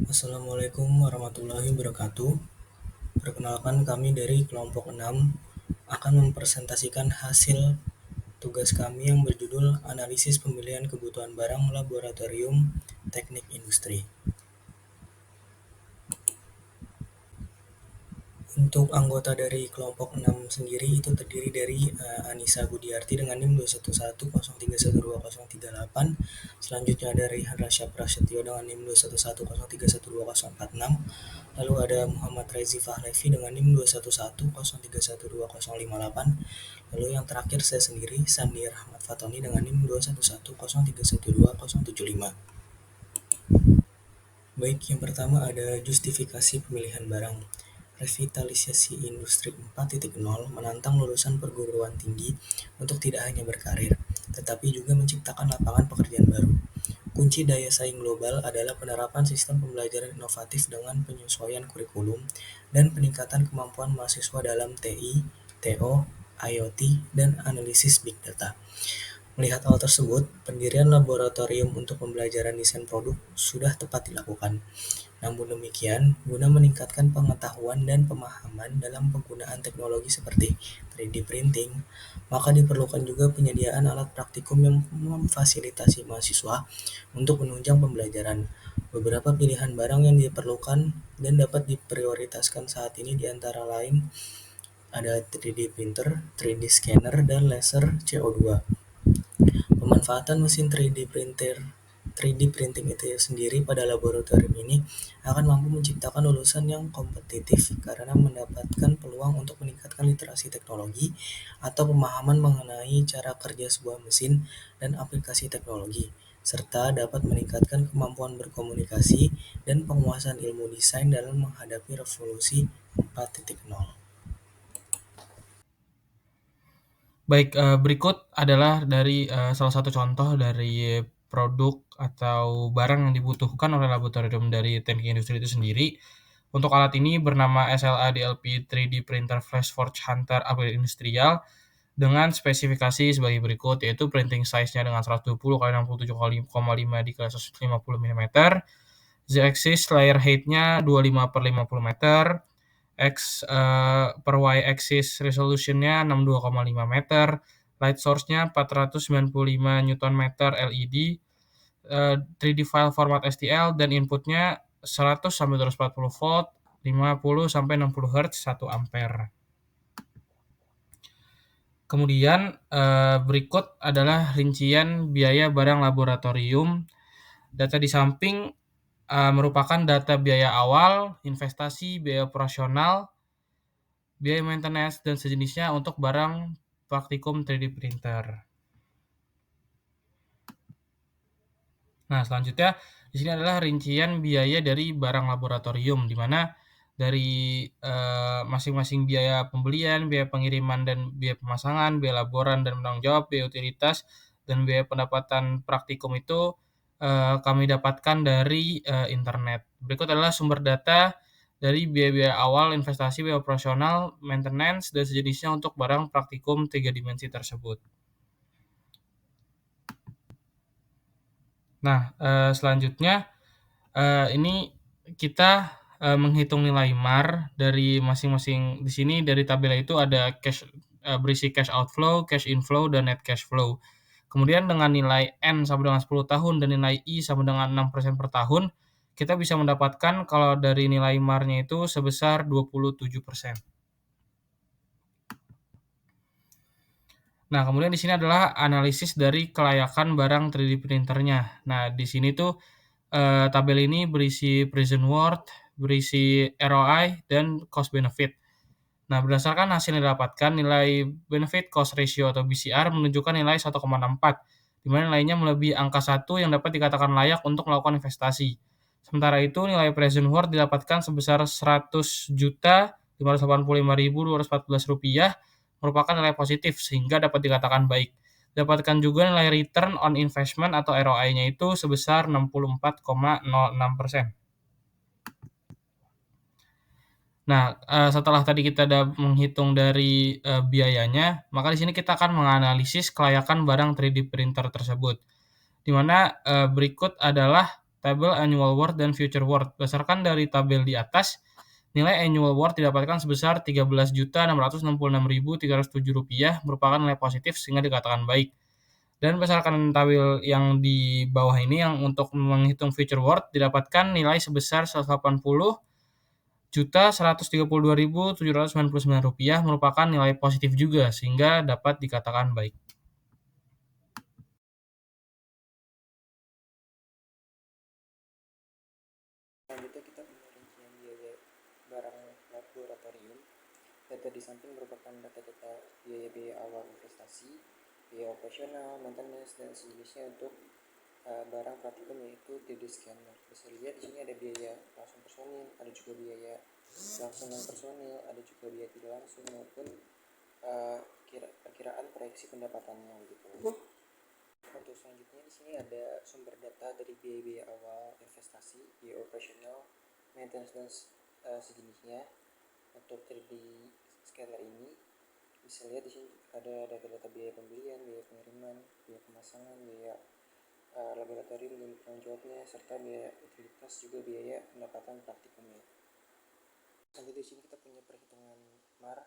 Assalamualaikum warahmatullahi wabarakatuh. Perkenalkan, kami dari kelompok 6 akan mempresentasikan hasil tugas kami yang berjudul Analisis Pemilihan Kebutuhan Barang Laboratorium Teknik Industri. Untuk anggota dari kelompok 6 sendiri itu terdiri dari Anissa Budiarti dengan NIM 211031238. Selanjutnya ada Rihan Rasya Prasetyo dengan NIM 21103124046. Lalu ada Muhammad Rezi Fahlevi dengan NIM 21103125058. Lalu yang terakhir saya sendiri, Sandi Rahmat Fatoni dengan NIM 21103127075. Baik, yang pertama ada justifikasi pemilihan barang. Revitalisasi Industri 4.0 menantang lulusan perguruan tinggi untuk tidak hanya berkarir, tetapi juga menciptakan lapangan pekerjaan baru. Kunci daya saing global adalah penerapan sistem pembelajaran inovatif dengan penyesuaian kurikulum dan peningkatan kemampuan mahasiswa dalam TI, TO, IoT, dan analisis Big Data. Melihat hal tersebut, pendirian laboratorium untuk pembelajaran desain produk sudah tepat dilakukan. Namun demikian, guna meningkatkan pengetahuan dan pemahaman dalam penggunaan teknologi seperti 3D printing, maka diperlukan juga penyediaan alat praktikum yang memfasilitasi mahasiswa untuk menunjang pembelajaran. Beberapa pilihan barang yang diperlukan dan dapat diprioritaskan saat ini diantara lain ada 3D printer, 3D scanner, dan laser CO2. Pemanfaatan mesin 3D printing itu sendiri pada laboratorium ini akan mampu menciptakan lulusan yang kompetitif karena mendapatkan peluang untuk meningkatkan literasi teknologi atau pemahaman mengenai cara kerja sebuah mesin dan aplikasi teknologi, serta dapat meningkatkan kemampuan berkomunikasi dan penguasaan ilmu desain dalam menghadapi revolusi 4.0. Baik, berikut adalah dari salah satu contoh dari produk atau barang yang dibutuhkan oleh laboratorium dari teknik industri itu sendiri. Untuk alat ini bernama SLA-DLP 3D Printer Flash Forge Hunter Upgrade Industrial dengan spesifikasi sebagai berikut, yaitu printing size-nya dengan 120 x 67,5 di kelas 150 mm, Z-axis layer height-nya 25/50 meter, per Y-axis resolution-nya 62,5 meter, light source-nya 495 Nm LED, 3D file format STL, dan input-nya 100 sampai 240 volt, 50 sampai 60 Hz, 1 ampere. Kemudian berikut adalah rincian biaya barang laboratorium. Data di samping merupakan data biaya awal, investasi, biaya operasional, biaya maintenance, dan sejenisnya untuk barang praktikum 3D printer. Nah, selanjutnya di sini adalah rincian biaya dari barang laboratorium, di mana dari masing-masing biaya pembelian, biaya pengiriman dan biaya pemasangan, biaya laporan dan penanggung jawab, biaya utilitas, dan biaya pendapatan praktikum itu kami dapatkan dari internet. Berikut adalah sumber data dari biaya-biaya awal, investasi, biaya operasional, maintenance, dan sejenisnya untuk barang praktikum 3 dimensi tersebut. Nah, selanjutnya ini kita menghitung nilai MAR dari masing-masing. Di sini dari tabel itu ada berisi cash outflow, cash inflow, dan net cash flow. Kemudian dengan nilai N sama dengan 10 tahun dan nilai I sama dengan 6% per tahun, kita bisa mendapatkan kalau dari nilai MAR-nya itu sebesar 27%. Nah, kemudian di sini adalah analisis dari kelayakan barang 3D printernya. Nah, di sini tuh tabel ini berisi present worth, berisi ROI, dan cost benefit. Nah, berdasarkan hasil yang didapatkan, nilai benefit cost ratio atau BCR menunjukkan nilai 1,64, di mana nilainya melebihi angka 1 yang dapat dikatakan layak untuk melakukan investasi. Sementara itu, nilai present worth didapatkan sebesar Rp100.585.214, merupakan nilai positif sehingga dapat dikatakan baik. Dapatkan juga nilai return on investment atau ROI-nya itu sebesar 64,06%. Nah, setelah tadi kita udah menghitung dari biayanya, maka di sini kita akan menganalisis kelayakan barang 3D printer tersebut. Di mana berikut adalah tabel annual worth dan future worth. Berdasarkan dari tabel di atas, nilai annual worth didapatkan sebesar Rp13.666.307 merupakan nilai positif sehingga dikatakan baik. Dan berdasarkan tabel yang di bawah ini yang untuk menghitung future worth didapatkan nilai sebesar Rp180.132.799 merupakan nilai positif juga sehingga dapat dikatakan baik. Selanjutnya kita punya rincian biaya barang laboratorium. Data di samping merupakan data-data biaya-biaya awal investasi, biaya operasional, maintenance, dan sejenisnya untuk barang praktikum yaitu 3D scanner. Bisa dilihat di sini ada biaya langsung personil, ada juga biaya langsung non personil, ada juga biaya tidak langsung maupun perkiraan proyeksi pendapatannya gitu. Untuk selanjutnya di sini ada sumber data dari biaya-biaya awal investasi, biaya operasional, maintenance dan sejenisnya. Untuk 3D scanner ini bisa lihat di sini ada data-data biaya pembelian, biaya pengiriman, biaya pemasangan, biaya laboratorium dan penanggung jawabnya, serta biaya utilitas juga biaya pendapatan praktikumnya. Nanti di sini kita punya perhitungan MAR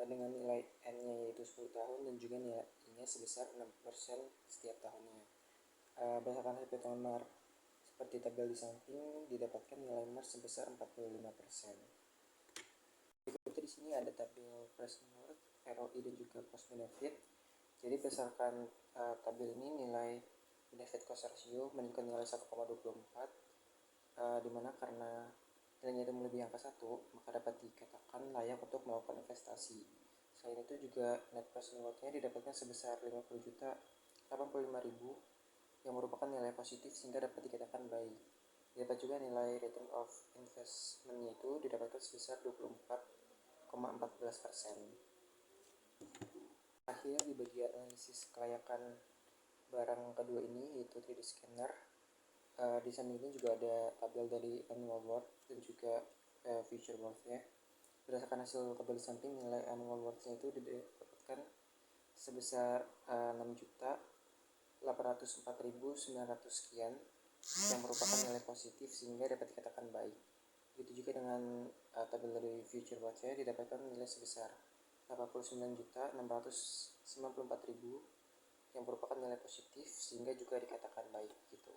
dengan nilai N-nya yaitu 10 tahun dan juga nilai I-nya sebesar 6% setiap tahunnya. Berdasarkan hasil perhitungan MAR seperti tabel di samping didapatkan nilai MAR sebesar 45%. Berikutnya di sini ada tabel present worth, ROI dan juga cost benefit. Jadi berdasarkan tabel ini nilai benefit cost ratio menunjukkan nilai 1,24 dimana karena nilainya itu melebihi angka 1 maka dapat dikatakan layak untuk melakukan investasi. Selain itu juga net present worth-nya didapatkan sebesar 50.085.000 yang merupakan nilai positif sehingga dapat dikatakan baik. Dapat juga nilai return of investment-nya itu didapatkan sebesar 24,14%. Akhir di bagian analisis kelayakan barang kedua ini yaitu 3D scanner. Di samping ini juga ada tabel dari annual worth dan juga future worth-nya. Berdasarkan hasil tabel di samping nilai annual worth-nya itu didapatkan sebesar 6.804.900 sekian yang merupakan nilai positif sehingga dapat dikatakan baik. Begitu juga dengan tabel dari future worth-nya didapatkan nilai sebesar 89.694.000 yang merupakan nilai positif sehingga juga dikatakan baik gitu.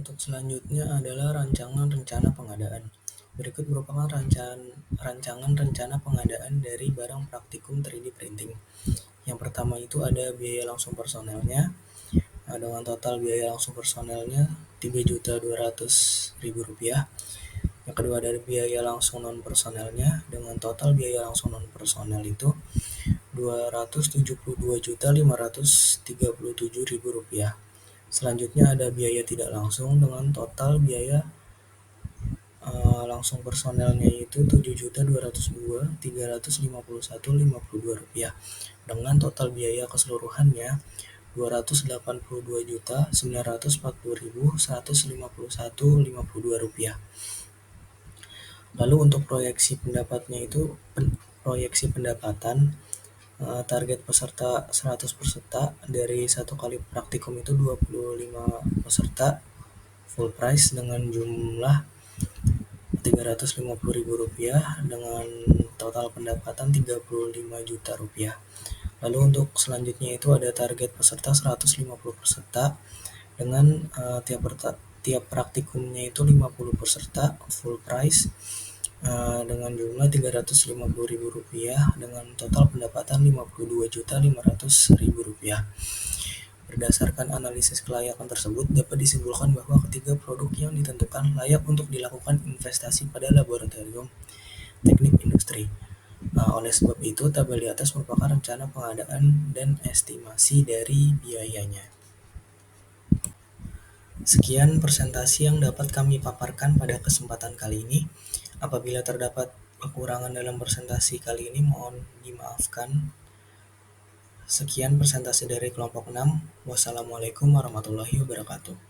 Untuk selanjutnya adalah rancangan rencana pengadaan. Berikut merupakan rancangan rencana pengadaan dari barang praktikum 3D printing. Yang pertama itu ada biaya langsung personelnya, dengan total biaya langsung personelnya Rp3.200.000. Yang kedua ada biaya langsung non personelnya, dengan total biaya langsung non personel itu Rp272.537.000. Selanjutnya ada biaya tidak langsung dengan total biaya langsung personelnya itu Rp7.202.351.52, dengan total biaya keseluruhannya Rp282.940.151.52. Lalu untuk proyeksi pendapatan, target peserta 100 peserta, dari satu kali praktikum itu 25 peserta full price dengan jumlah Rp350.000 dengan total pendapatan Rp35 juta. Lalu untuk selanjutnya itu ada target peserta 150 peserta dengan tiap praktikumnya itu 50 peserta full price dengan jumlah Rp350.000 dengan total pendapatan Rp52.500.000. Berdasarkan analisis kelayakan tersebut, dapat disimpulkan bahwa ketiga produk yang ditentukan layak untuk dilakukan investasi pada laboratorium teknik industri. Oleh sebab itu, tabel di atas merupakan rencana pengadaan dan estimasi dari biayanya. Sekian presentasi yang dapat kami paparkan pada kesempatan kali ini. Apabila terdapat kekurangan dalam presentasi kali ini, mohon dimaafkan. Sekian presentasi dari kelompok 6. Wassalamualaikum warahmatullahi wabarakatuh.